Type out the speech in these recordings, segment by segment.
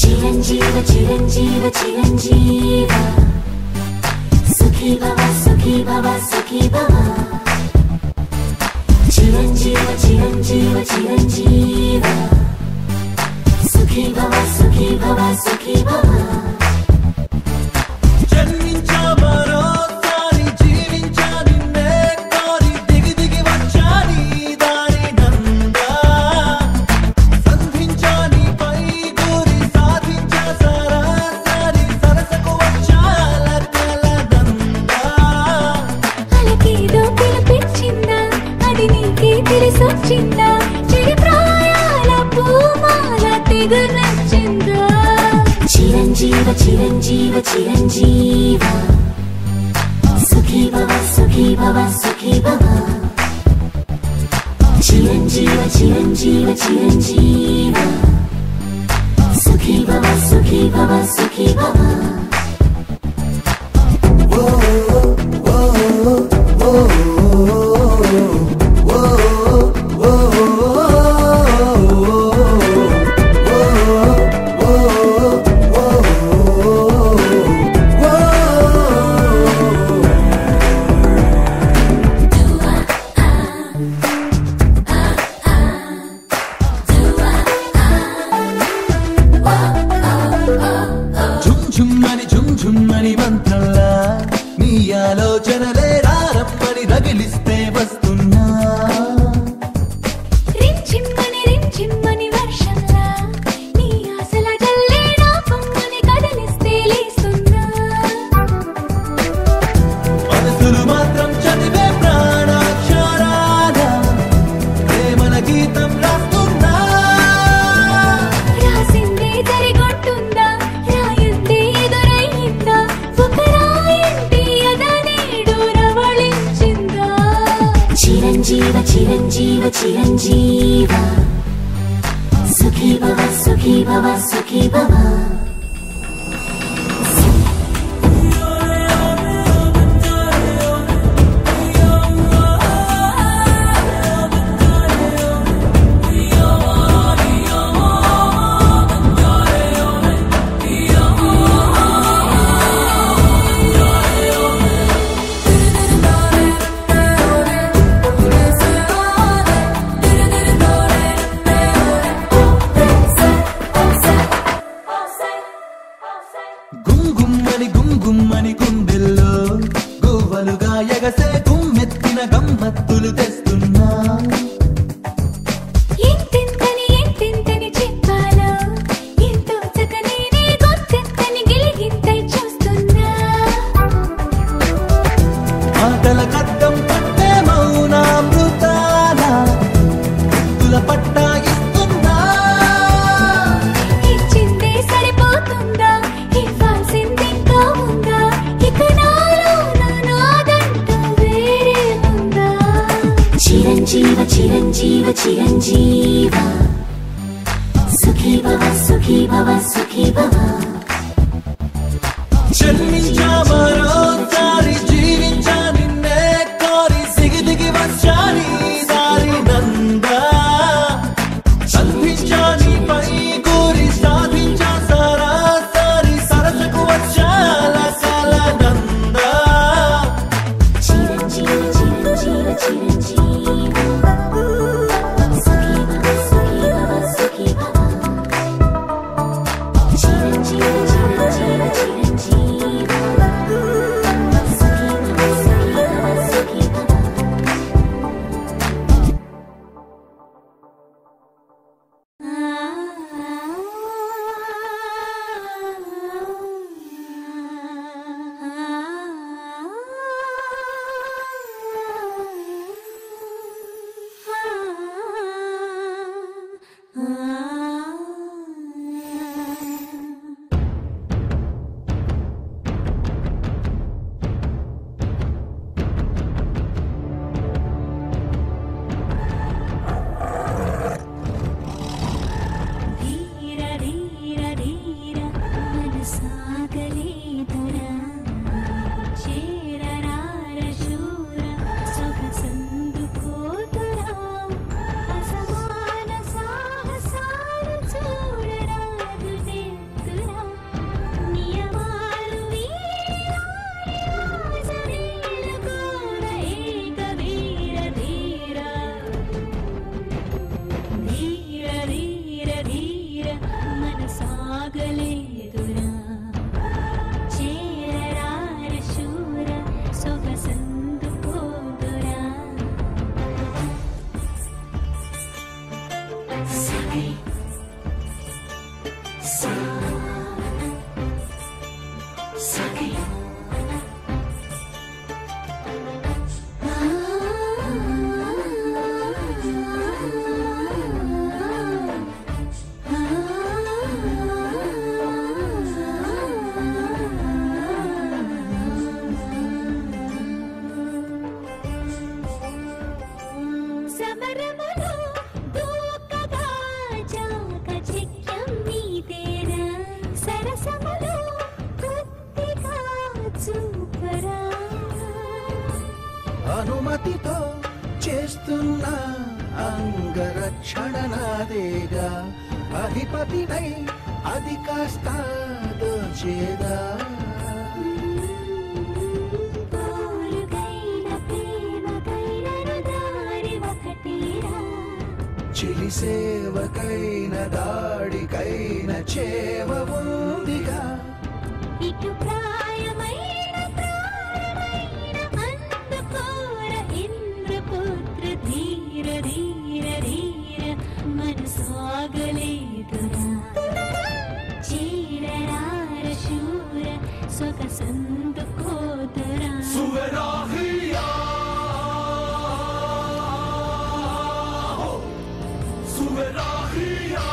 చిరంజీవ చిరంజీవ చిరంజీవ సుఖీ భవ సుఖీ భవ సుఖీ భవ చిరంజీవ చిరంజీవ చిరంజీవ సుఖీ భవ సుఖీ భవ సుఖీ భవ చిరంజీవ చిరంజీవ చిరంజీవ సుఖీ భవ సుఖీ భవ సుఖీ భవ చిరంజీవ చిరంజీవ చిరంజీవ సుఖీ భవ సుఖీ భవ సుఖీ భవ ఝుమ్మని మంత్రంలా నీ ఆలోచనలే రారమ్మని రగిలిస్తే వస్తున్నా రించిమ్మని వర్షంలా నీ ఆశల జల్లే నా పొమ్మని కదలిస్తే లేస్తున్నా మనసులు మాత్రం చదివే ప్రాణాక్షరాల ప్రేమల గీతం రాస్తున్నా రాసిందే జరిగొట్టుందా రాయందే ఎదురయ్యిందా ఒక రాయంటి అదనేడు రవళించిందా చిరంజీవ చిరంజీవ చిరంజీవ సుఖీ భవ సుఖీ భవ సుఖీ భవ గుమ్గుమ్మని గుండెల్లో గువ్వలుగా ఎగసే గుమ్మెత్తిన గమ్మత్తులు తెస్తున్నా ఎంతెంతని చెప్పాలో ఎంతో చక్కనే గొంతెత్తని గిలిగింతై చూస్తున్నా ఆటల కద్దం పట్టే మౌనామృతాల ముద్దుల పట్టా ఇస్తున్నా ఇచ్చిందే సరిపోతుందా ఇవ్వాల్సింది ఇంకా ఉందా ఇక నాలో నాదంటూ వేరే ఉందా చిరంజీవ చిరంజీవ చిరంజీవ సుఖీ భవ సుఖీ భవ సుఖీ భవ జన్మించా మరోసారి జీవించా నిన్నే కోరి సిగి దిగి వచ్చాని దారి నందా సంధించా నీపై కోరి సాధించా సరాసరి సరసకు వచ్చాల సాల నందా చిరంజీవ చిరంజీవ చిరంజీవ సుఖీ భవ సుఖీ భవ సుఖీ భవ చిరంజీవ చిరంజీవ చిరంజీవ సఖి అనుమతితో చేస్తున్న అంగరక్షణ నాదేగా అధిపతినై అది కాస్త దోచేదా చిలి సేవకైన దాడికైన చేవ ఉందిగా ఇటు ప్రాయమైన అందుకోర ఇంద్రపుత్ర ధీర ధీర ధీర మనసాగలేదురా చీరరార శూర సొగసందుకోదురా సువరాహియా సువరాహియా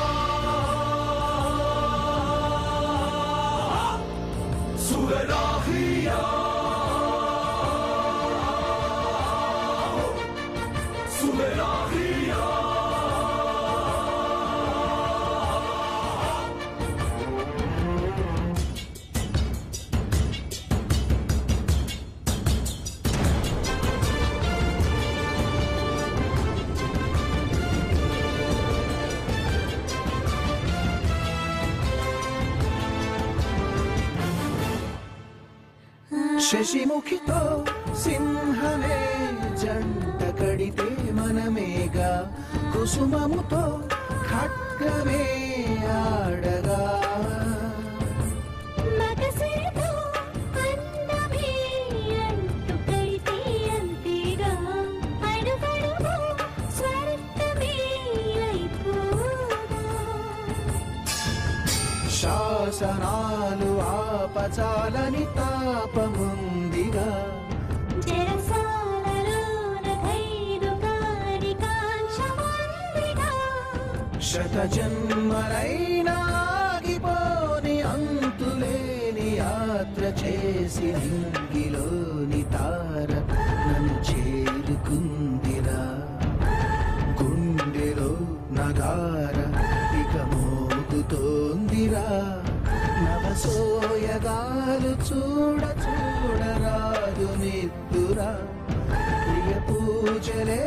సువరాహియా సువరాహియా శశిముఖితో సింహమే జంట కడితే మనమేగా కుసుమముతో ఖడ్గమే ఆడగా మగసిరితో అందమే అంటు కడితే అంతేగా అడుగడుగు స్వర్గమే అయిపోగా శాసనాలు ఆపచాలని తాపముందిగా చెరసాలలోన ఖైదు కాని కాంక్షముందిగా శత జన్మలైనా ఆగిపోని అంతులేని యాత్ర చేసి నింగిలోని తార నన్ను చేరుకుందిరా గుండెలో నగార ఇక మోగుతోందిరా నవసోయగాలు చూడ చూడరాదు నిద్దురా ప్రియ పూజలే